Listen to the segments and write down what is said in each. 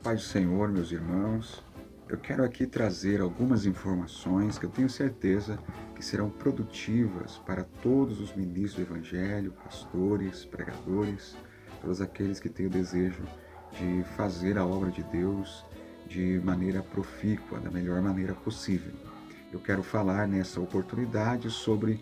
Paz do Senhor, meus irmãos, eu quero aqui trazer algumas informações que eu tenho certeza que serão produtivas para todos os ministros do Evangelho, pastores, pregadores, todos aqueles que têm o desejo de fazer a obra de Deus de maneira profícua, da melhor maneira possível. Eu quero falar nessa oportunidade sobre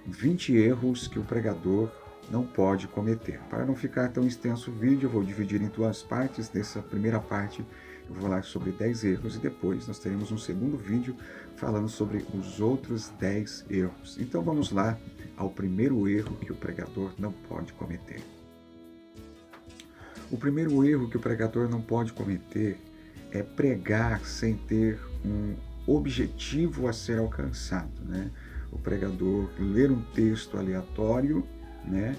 20 erros que o pregador não pode cometer. Para não ficar tão extenso o vídeo, eu vou dividir em duas partes. Nessa primeira parte, eu vou falar sobre 10 erros e depois nós teremos um segundo vídeo falando sobre os outros 10 erros. Então vamos lá ao primeiro erro que o pregador não pode cometer. O primeiro erro que o pregador não pode cometer é pregar sem ter um objetivo a ser alcançado, né? O pregador ler um texto aleatório, né,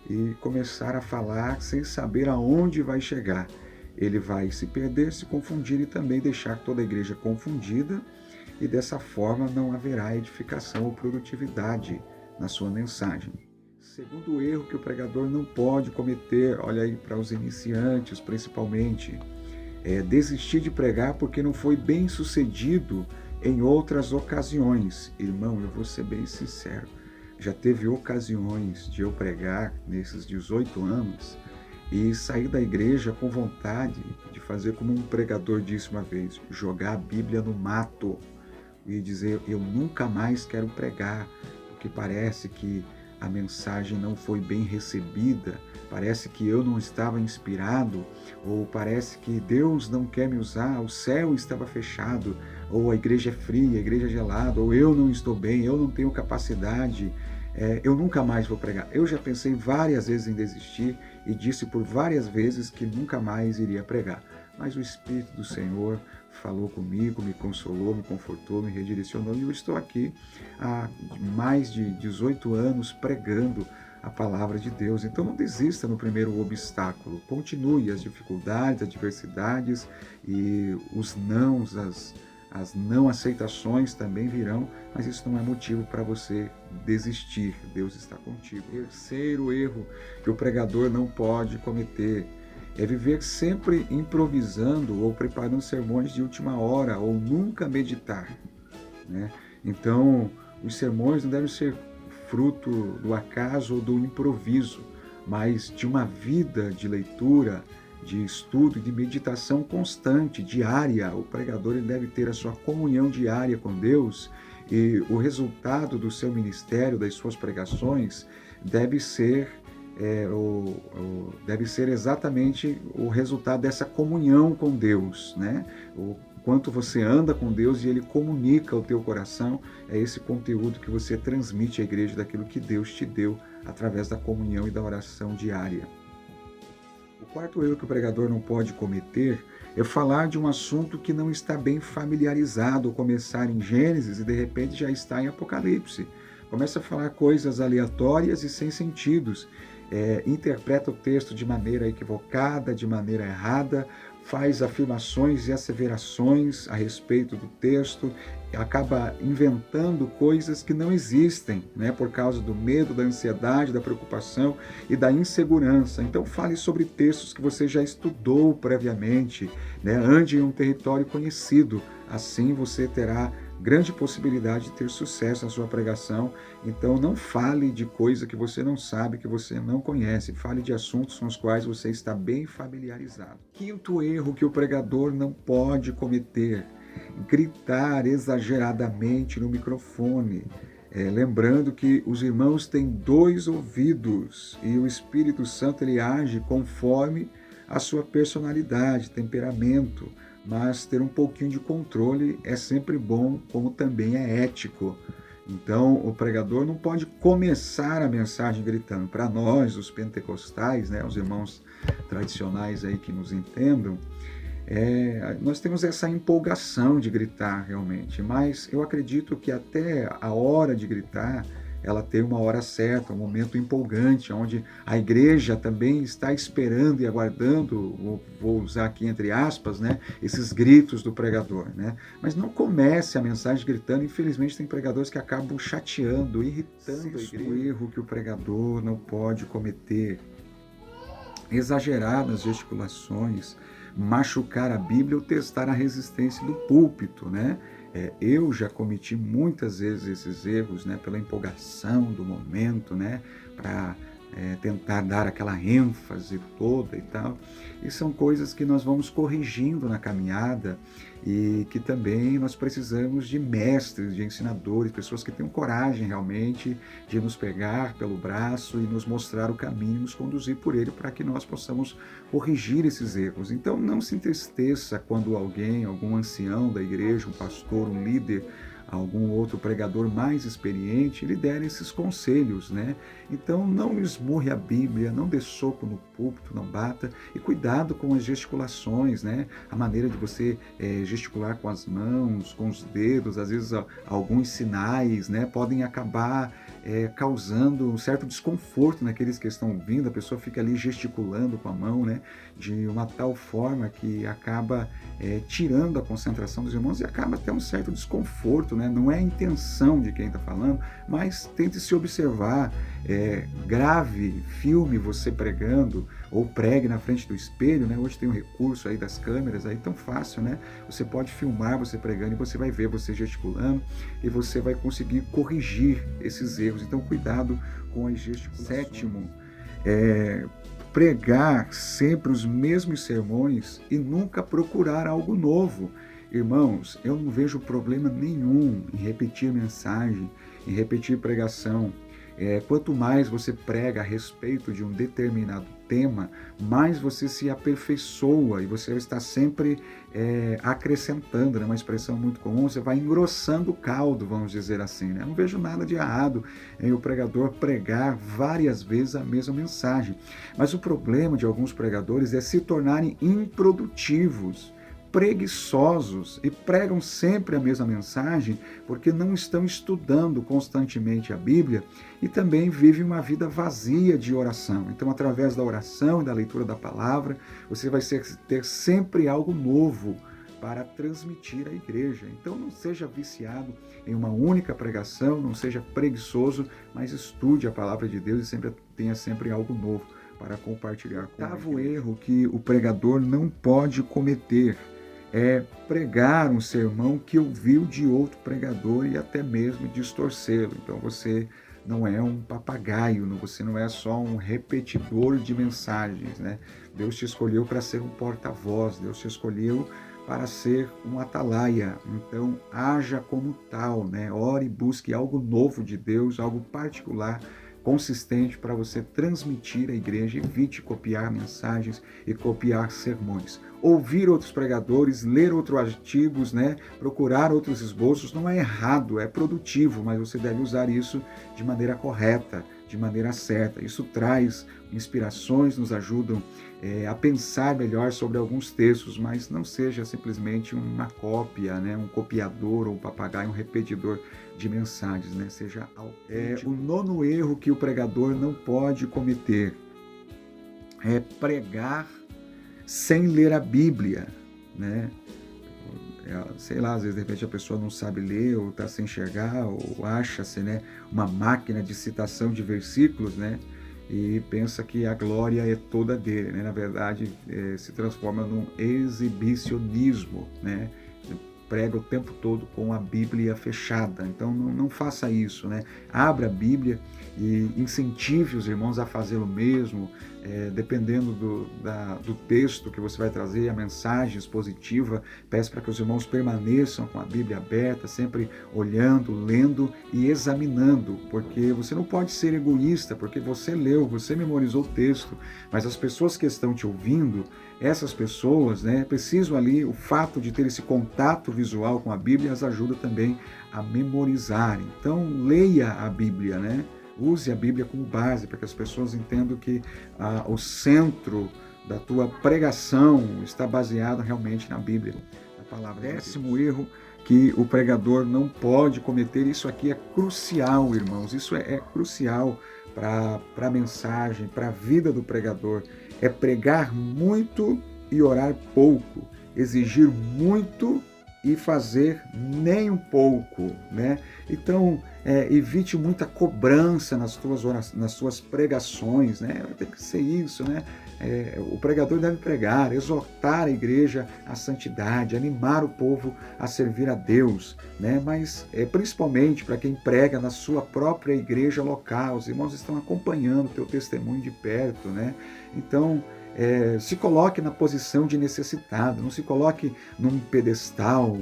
e começar a falar sem saber aonde vai chegar. Ele vai se perder, se confundir e também deixar toda a igreja confundida, e dessa forma não haverá edificação ou produtividade na sua mensagem. Segundo erro que o pregador não pode cometer, olha aí para os iniciantes principalmente, é desistir de pregar porque não foi bem sucedido em outras ocasiões. Irmão, eu vou ser bem sincero, já teve ocasiões de eu pregar nesses 18 anos e sair da igreja com vontade de fazer como um pregador disse uma vez, jogar a Bíblia no mato e dizer, eu nunca mais quero pregar, porque parece que a mensagem não foi bem recebida, parece que eu não estava inspirado, ou parece que Deus não quer me usar, o céu estava fechado, ou a igreja é fria, a igreja é gelada, ou eu não estou bem, eu não tenho capacidade, eu nunca mais vou pregar. Eu já pensei várias vezes em desistir e disse por várias vezes que nunca mais iria pregar. Mas o Espírito do Senhor falou comigo, me consolou, me confortou, me redirecionou e eu estou aqui há mais de 18 anos pregando a palavra de Deus. Então não desista no primeiro obstáculo, continue as dificuldades, as adversidades e os nãos, as não aceitações também virão, mas isso não é motivo para você desistir. Deus está contigo. Terceiro erro que o pregador não pode cometer é viver sempre improvisando ou preparando sermões de última hora ou nunca meditar, né? Então, os sermões não devem ser fruto do acaso ou do improviso, mas de uma vida de leitura, de estudo e de meditação constante, diária. O pregador ele deve ter a sua comunhão diária com Deus e o resultado do seu ministério, das suas pregações, deve ser exatamente o resultado dessa comunhão com Deus, né? O quanto você anda com Deus e Ele comunica o teu coração, é esse conteúdo que você transmite à igreja daquilo que Deus te deu através da comunhão e da oração diária. O quarto erro que o pregador não pode cometer é falar de um assunto que não está bem familiarizado, ou começar em Gênesis e de repente já está em Apocalipse. Começa a falar coisas aleatórias e sem sentidos, interpreta o texto de maneira equivocada, de maneira errada, faz afirmações e asseverações a respeito do texto, acaba inventando coisas que não existem, né, por causa do medo, da ansiedade, da preocupação e da insegurança. Então fale sobre textos que você já estudou previamente, né, ande em um território conhecido, assim você terá grande possibilidade de ter sucesso na sua pregação. Então não fale de coisa que você não sabe, que você não conhece. Fale de assuntos com os quais você está bem familiarizado. Quinto erro que o pregador não pode cometer: gritar exageradamente no microfone. Lembrando que os irmãos têm dois ouvidos e o Espírito Santo ele age conforme a sua personalidade, temperamento, mas ter um pouquinho de controle é sempre bom, como também é ético. Então, o pregador não pode começar a mensagem gritando. Para nós, os pentecostais, né, os irmãos tradicionais aí que nos entendam, nós temos essa empolgação de gritar realmente, mas eu acredito que até a hora de gritar, ela tem uma hora certa, um momento empolgante, onde a igreja também está esperando e aguardando, vou usar aqui entre aspas, né, esses gritos do pregador, né? Mas não comece a mensagem gritando. Infelizmente tem pregadores que acabam chateando, irritando a igreja. O erro que o pregador não pode cometer: exagerar nas gesticulações, machucar a Bíblia ou testar a resistência do púlpito, né? Eu já cometi muitas vezes esses erros, né, pela empolgação do momento, né, para tentar dar aquela ênfase toda e tal. E são coisas que nós vamos corrigindo na caminhada e que também nós precisamos de mestres, de ensinadores, pessoas que tenham coragem realmente de nos pegar pelo braço e nos mostrar o caminho, nos conduzir por ele para que nós possamos corrigir esses erros. Então não se entristeça quando alguém, algum ancião da igreja, um pastor, um líder, algum outro pregador mais experiente, lhe der esses conselhos, né? Então não esmurre a Bíblia, não dê soco no púlpito, não bata, e cuidado com as gesticulações, né? A maneira de você gesticular com as mãos, com os dedos, às vezes alguns sinais, né? Podem acabar causando um certo desconforto naqueles que estão ouvindo, a pessoa fica ali gesticulando com a mão, né? De uma tal forma que acaba tirando a concentração dos irmãos e acaba até um certo desconforto, né? Não é a intenção de quem está falando, mas tente se observar, grave, filme você pregando ou pregue na frente do espelho, né? Hoje tem um recurso aí das câmeras, aí tão fácil, né? Você pode filmar você pregando e você vai ver você gesticulando e você vai conseguir corrigir esses erros. Então cuidado com as gesticulações. Sétimo, pregar sempre os mesmos sermões e nunca procurar algo novo. Irmãos, eu não vejo problema nenhum em repetir mensagem, em repetir pregação. Quanto mais você prega a respeito de um determinado tema, mais você se aperfeiçoa e você está sempre acrescentando, né? Uma expressão muito comum, você vai engrossando o caldo, vamos dizer assim, né? Eu não vejo nada de errado em o pregador pregar várias vezes a mesma mensagem, mas o problema de alguns pregadores é se tornarem improdutivos, preguiçosos e pregam sempre a mesma mensagem porque não estão estudando constantemente a Bíblia e também vivem uma vida vazia de oração. Então, através da oração e da leitura da palavra, você vai ter sempre algo novo para transmitir à igreja. Então, não seja viciado em uma única pregação, não seja preguiçoso, mas estude a palavra de Deus e tenha sempre algo novo para compartilhar com a igreja. Oitavo erro que o pregador não pode cometer é pregar um sermão que ouviu de outro pregador e até mesmo distorcê-lo. Então você não é um papagaio, você não é só um repetidor de mensagens, né? Deus te escolheu para ser um porta-voz, Deus te escolheu para ser um atalaia. Então haja como tal, né? Ore e busque algo novo de Deus, algo particular, consistente para você transmitir à igreja. Evite copiar mensagens e copiar sermões. Ouvir outros pregadores, ler outros artigos, né? Procurar outros esboços não é errado, é produtivo, mas você deve usar isso de maneira correta, de maneira certa. Isso traz inspirações, nos ajudam a pensar melhor sobre alguns textos, mas não seja simplesmente uma cópia, né? Um copiador ou um papagaio, um repetidor de mensagens, né? Seja autêntico. O nono erro que o pregador não pode cometer é pregar sem ler a Bíblia, né? Sei lá, às vezes de repente a pessoa não sabe ler ou está sem enxergar ou acha-se, né, uma máquina de citação de versículos, né? E pensa que a glória é toda dele, né? Na verdade, se transforma num exibicionismo, né? Prega o tempo todo com a Bíblia fechada. Então não faça isso, né? Abra a Bíblia e incentive os irmãos a fazê-lo mesmo, dependendo do texto que você vai trazer, a mensagem expositiva. Peço para que os irmãos permaneçam com a Bíblia aberta, sempre olhando, lendo e examinando, porque você não pode ser egoísta, porque você leu, você memorizou o texto, mas as pessoas que estão te ouvindo, essas pessoas, né, precisam ali, o fato de ter esse contato visual com a Bíblia as ajuda também a memorizar. Então, leia a Bíblia, né? Use a Bíblia como base para que as pessoas entendam que o centro da tua pregação está baseado realmente na Bíblia, na palavra. Décimo erro que o pregador não pode cometer, isso aqui é crucial, irmãos, isso é crucial para a mensagem, para a vida do pregador, é pregar muito e orar pouco, exigir muito e fazer nem um pouco, né? Então, evite muita cobrança nas suas pregações, né? Tem que ser isso, né? O pregador deve pregar, exortar a igreja à santidade, animar o povo a servir a Deus, né? Mas principalmente para quem prega na sua própria igreja local. Os irmãos estão acompanhando o teu testemunho de perto, né? Então, se coloque na posição de necessitado, não se coloque num pedestal,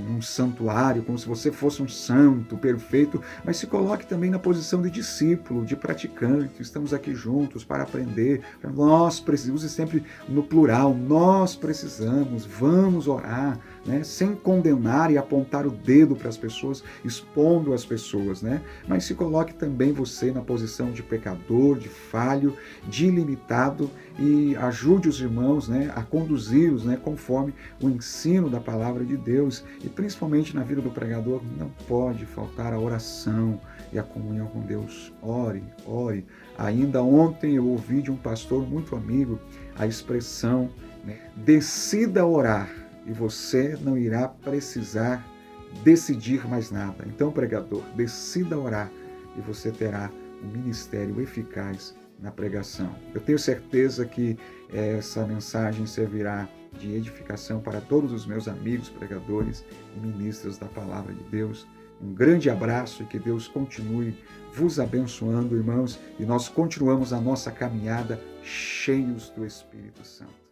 num santuário, como se você fosse um santo perfeito, mas se coloque também na posição de discípulo, de praticante. Estamos aqui juntos para aprender. Nós precisamos, use sempre no plural, nós precisamos, vamos orar, né? Sem condenar e apontar o dedo para as pessoas, expondo as pessoas, né? Mas se coloque também você na posição de pecador, de falho, de ilimitado, e ajude os irmãos, né, a conduzi-los, né, conforme o ensino da palavra de Deus. E principalmente na vida do pregador não pode faltar a oração e a comunhão com Deus. Ore, ore. Ainda ontem eu ouvi de um pastor muito amigo a expressão, né, decida orar e você não irá precisar decidir mais nada. Então, pregador, decida orar e você terá um ministério eficaz na pregação. Eu tenho certeza que essa mensagem servirá de edificação para todos os meus amigos pregadores e ministros da palavra de Deus. Um grande abraço e que Deus continue vos abençoando, irmãos, e nós continuamos a nossa caminhada cheios do Espírito Santo.